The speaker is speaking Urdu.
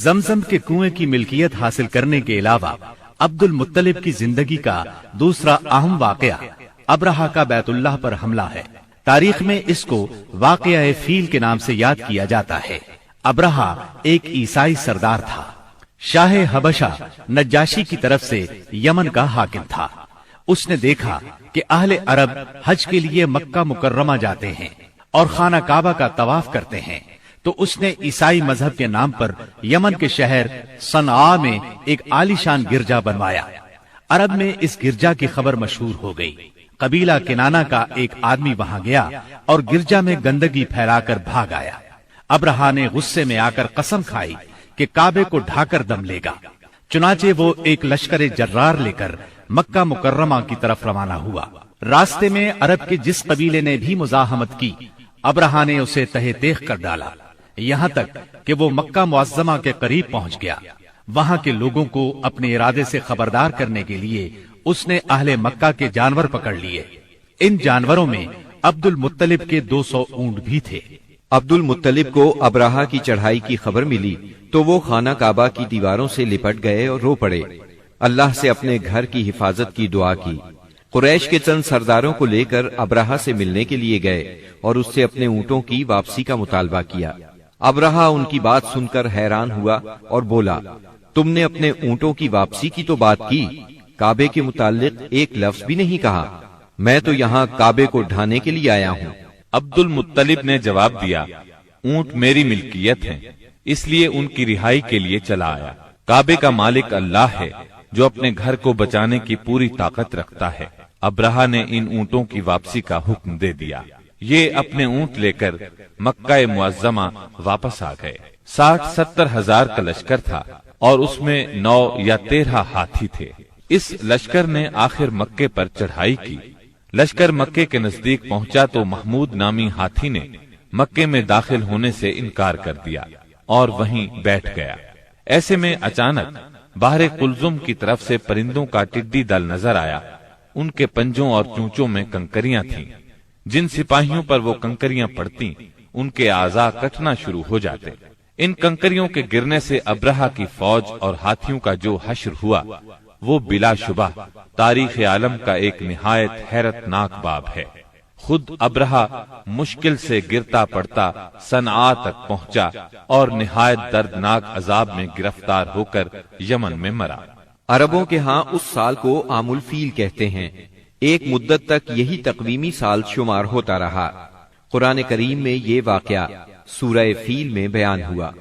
زمزم کے کنویں کی ملکیت حاصل کرنے کے علاوہ عبد المطلب کی زندگی کا دوسرا اہم واقعہ ابرہہ کا بیت اللہ پر حملہ ہے۔ تاریخ میں اس کو واقعہ فیل کے نام سے یاد کیا جاتا ہے۔ ابرہہ ایک عیسائی سردار تھا۔ شاہ حبشہ نجاشی کی طرف سے یمن کا حاکم تھا۔ اس نے دیکھا کہ اہل عرب حج کے لیے مکہ مکرمہ جاتے ہیں اور خانہ کعبہ کا طواف کرتے ہیں، تو اس نے عیسائی مذہب کے نام پر یمن کے شہر صنعاء میں ایک عالیشان گرجا بنوایا۔ عرب میں اس گرجا کی خبر مشہور ہو گئی۔ قبیلہ کنانہ کا ایک آدمی وہاں گیا اور گرجا میں گندگی پھیلا کر بھاگ آیا۔ ابرہہ نے غصے میں آ کر قسم کھائی کہ کعبے کو ڈھا کر دم لے گا۔ چنانچہ وہ ایک لشکر جرار لے کر مکہ مکرمہ کی طرف روانہ ہوا۔ راستے میں عرب کے جس قبیلے نے بھی مزاحمت کی، ابرہہ نے اسے تہہ تیغ کر ڈالا، یہاں تک کہ وہ مکہ معظمہ کے قریب پہنچ گیا۔ وہاں کے لوگوں کو اپنے ارادے سے خبردار کرنے کے لیے اس نے اہل مکہ کے جانور پکڑ لیے۔ ان جانوروں میں عبد المطلب کے 200 اونٹ بھی تھے۔ عبد المطلب کو ابرہہ کی چڑھائی کی خبر ملی تو وہ خانہ کعبہ کی دیواروں سے لپٹ گئے اور رو پڑے، اللہ سے اپنے گھر کی حفاظت کی دعا کی۔ قریش کے چند سرداروں کو لے کر ابرہہ سے ملنے کے لیے گئے اور اس سے اپنے اونٹوں کی واپسی کا مطالبہ کیا۔ ابرہہ ان کی بات سن کر حیران ہوا اور بولا، تم نے اپنے اونٹوں کی واپسی کی تو بات کی، کعبے کے متعلق ایک لفظ بھی نہیں کہا۔ میں تو یہاں کعبے کو ڈھانے کے لیے آیا ہوں۔ عبد المطلب نے جواب دیا، اونٹ میری ملکیت ہیں، اس لیے ان کی رہائی کے لیے چلا آیا۔ کعبے کا مالک اللہ ہے جو اپنے گھر کو بچانے کی پوری طاقت رکھتا ہے۔ ابرہہ نے ان اونٹوں کی واپسی کا حکم دے دیا۔ یہ اپنے اونٹ لے کر مکہ معظمہ واپس آ گئے۔ 60-70 ہزار کا لشکر تھا اور اس میں 9 یا 13 ہاتھی تھے۔ اس لشکر نے آخر مکے پر چڑھائی کی۔ لشکر مکے کے نزدیک پہنچا تو محمود نامی ہاتھی نے مکے میں داخل ہونے سے انکار کر دیا اور وہیں بیٹھ گیا۔ ایسے میں اچانک باہر قلزم کی طرف سے پرندوں کا ٹڈی دل نظر آیا۔ ان کے پنجوں اور چونچوں میں کنکریاں تھیں۔ جن سپاہیوں پر وہ کنکریاں پڑتی ان کے اعضاء کٹنا شروع ہو جاتے۔ ان کنکریوں کے گرنے سے ابرہہ کی فوج اور ہاتھیوں کا جو حشر ہوا وہ بلا شبہ تاریخ عالم کا ایک نہایت حیرت ناک باب ہے۔ خود ابرہہ مشکل سے گرتا پڑتا صنعاء تک پہنچا اور نہایت دردناک عذاب میں گرفتار ہو کر یمن میں مرا۔ عربوں کے ہاں اس سال کو عام الفیل کہتے ہیں۔ ایک مدت تک یہی تقویمی سال شمار ہوتا رہا۔ قرآن کریم میں یہ واقعہ سورہ فیل میں بیان ہوا۔